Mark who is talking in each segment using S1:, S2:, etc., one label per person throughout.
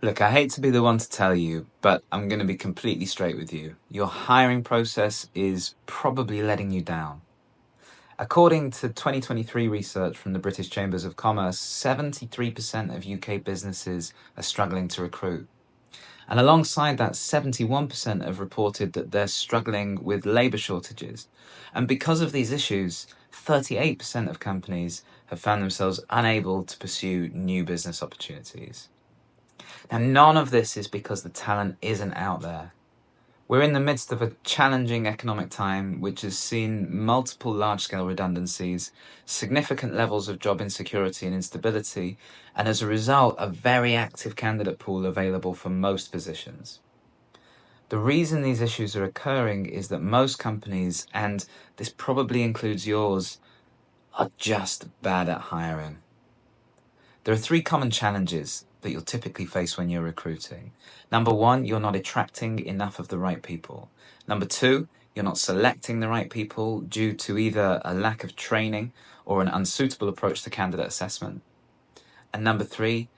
S1: Look, I hate to be the one to tell you, but I'm going to be completely straight with you. Your hiring process is probably letting you down. According to 2023 research from the British Chambers of Commerce, 73% of UK businesses are struggling to recruit. And alongside that, 71% have reported that they're struggling with labour shortages. And because of these issues, 38% of companies have found themselves unable to pursue new business opportunities. Now, none of this is because the talent isn't out there. We're in the midst of a challenging economic time which has seen multiple large-scale redundancies, significant levels of job insecurity and instability, and as a result, a very active candidate pool available for most positions. The reason these issues are occurring is that most companies, and this probably includes yours, are just bad at hiring. There are three common challenges that you'll typically face when you're recruiting. Number one, you're not attracting enough of the right people. Number two, you're not selecting the right people due to either a lack of training or an unsuitable approach to candidate assessment. And number three,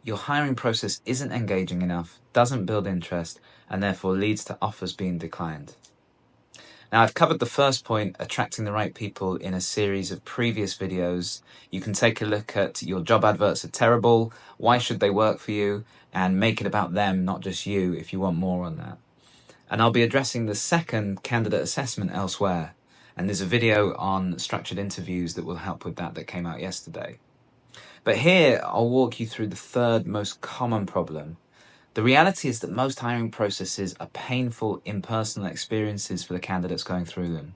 S1: your hiring process isn't engaging enough, doesn't build interest, and therefore leads to offers being declined. Now, I've covered the first point, attracting the right people, in a series of previous videos. You can take a look at your job adverts are terrible, why should they work for you, and make it about them, not just you, if you want more on that. And I'll be addressing the second, candidate assessment, elsewhere. And there's a video on structured interviews that will help with that came out yesterday. But here, I'll walk you through the third most common problem. The reality is that most hiring processes are painful, impersonal experiences for the candidates going through them.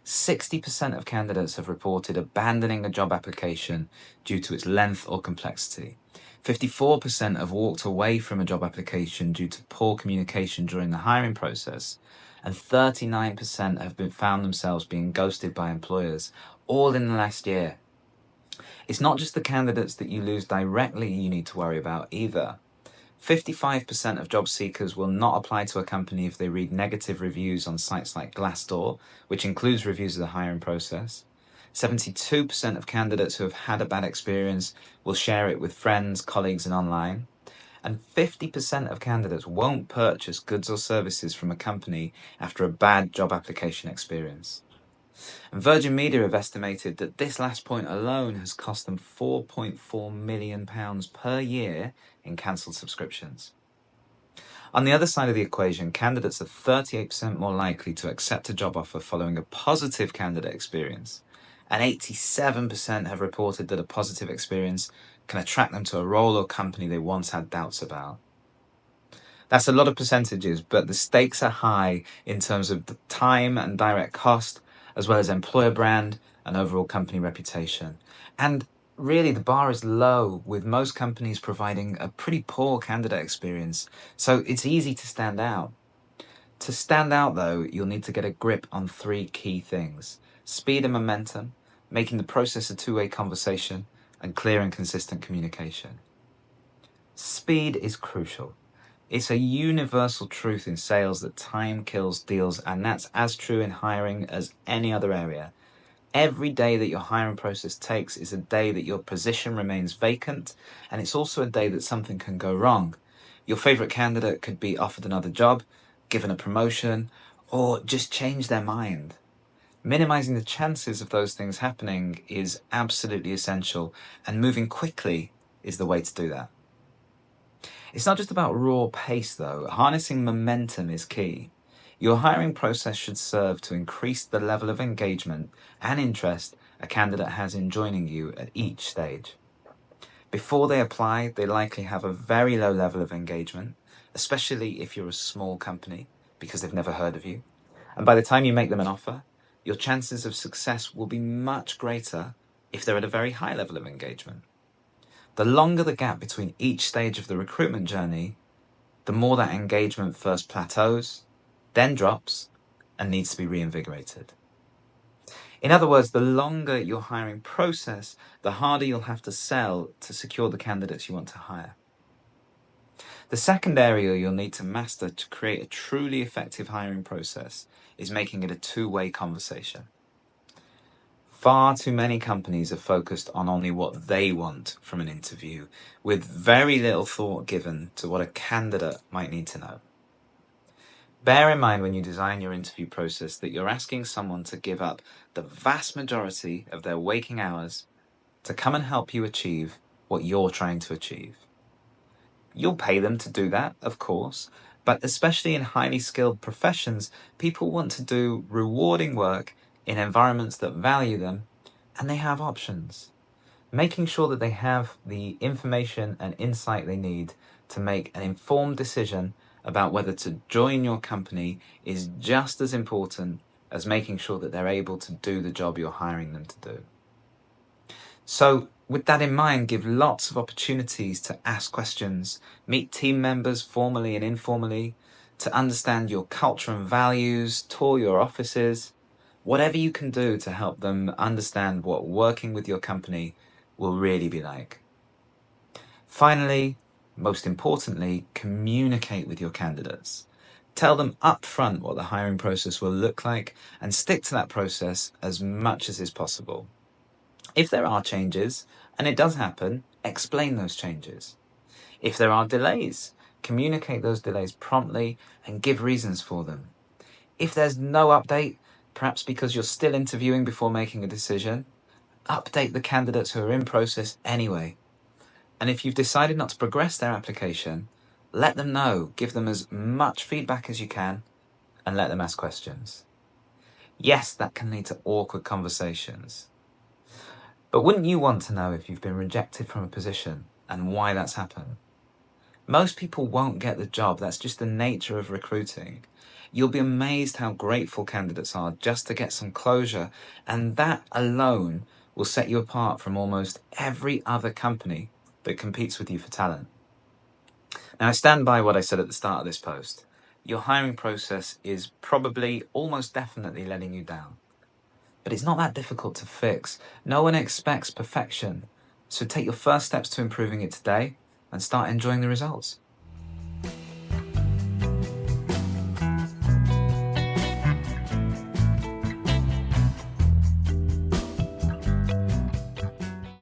S1: 60% of candidates have reported abandoning a job application due to its length or complexity. 54% have walked away from a job application due to poor communication during the hiring process. And 39% have found themselves being ghosted by employers, all in the last year. It's not just the candidates that you lose directly you need to worry about either. 55% of job seekers will not apply to a company if they read negative reviews on sites like Glassdoor, which includes reviews of the hiring process. 72% of candidates who have had a bad experience will share it with friends, colleagues, and online. And 50% of candidates won't purchase goods or services from a company after a bad job application experience. And Virgin Media have estimated that this last point alone has cost them £4.4 million per year in cancelled subscriptions. On the other side of the equation, candidates are 38% more likely to accept a job offer following a positive candidate experience, and 87% have reported that a positive experience can attract them to a role or company they once had doubts about. That's a lot of percentages, but the stakes are high in terms of the time and direct cost, as well as employer brand and overall company reputation. And really, the bar is low, with most companies providing a pretty poor candidate experience, so it's easy to stand out. To stand out, though, you'll need to get a grip on three key things: speed and momentum, making the process a two-way conversation, and clear and consistent communication. Speed is crucial. It's a universal truth in sales that time kills deals, and that's as true in hiring as any other area. Every day that your hiring process takes is a day that your position remains vacant, and it's also a day that something can go wrong. Your favorite candidate could be offered another job, given a promotion, or just change their mind. Minimizing the chances of those things happening is absolutely essential, and moving quickly is the way to do that. It's not just about raw pace, though. Harnessing momentum is key. Your hiring process should serve to increase the level of engagement and interest a candidate has in joining you at each stage. Before they apply, they likely have a very low level of engagement, especially if you're a small company, because they've never heard of you. And by the time you make them an offer, your chances of success will be much greater if they're at a very high level of engagement. The longer the gap between each stage of the recruitment journey, the more that engagement first plateaus, then drops, and needs to be reinvigorated. In other words, the longer your hiring process, the harder you'll have to sell to secure the candidates you want to hire. The second area you'll need to master to create a truly effective hiring process is making it a two-way conversation. Far too many companies are focused on only what they want from an interview, with very little thought given to what a candidate might need to know. Bear in mind when you design your interview process that you're asking someone to give up the vast majority of their waking hours to come and help you achieve what you're trying to achieve. You'll pay them to do that, of course, but especially in highly skilled professions, people want to do rewarding work in environments that value them, and they have options. Making sure that they have the information and insight they need to make an informed decision about whether to join your company is just as important as making sure that they're able to do the job you're hiring them to do. So, with that in mind, give lots of opportunities to ask questions, meet team members formally and informally, to understand your culture and values, tour your offices, whatever you can do to help them understand what working with your company will really be like. Finally, most importantly, communicate with your candidates. Tell them upfront what the hiring process will look like and stick to that process as much as is possible. If there are changes, and it does happen, explain those changes. If there are delays, communicate those delays promptly and give reasons for them. If there's no update, perhaps because you're still interviewing before making a decision, update the candidates who are in process anyway. And if you've decided not to progress their application, let them know, give them as much feedback as you can, and let them ask questions. Yes, that can lead to awkward conversations. But wouldn't you want to know if you've been rejected from a position and why that's happened? Most people won't get the job. That's just the nature of recruiting. You'll be amazed how grateful candidates are just to get some closure, and that alone will set you apart from almost every other company that competes with you for talent. Now, I stand by what I said at the start of this post. Your hiring process is probably, almost definitely letting you down. But it's not that difficult to fix. No one expects perfection. So take your first steps to improving it today and start enjoying the results.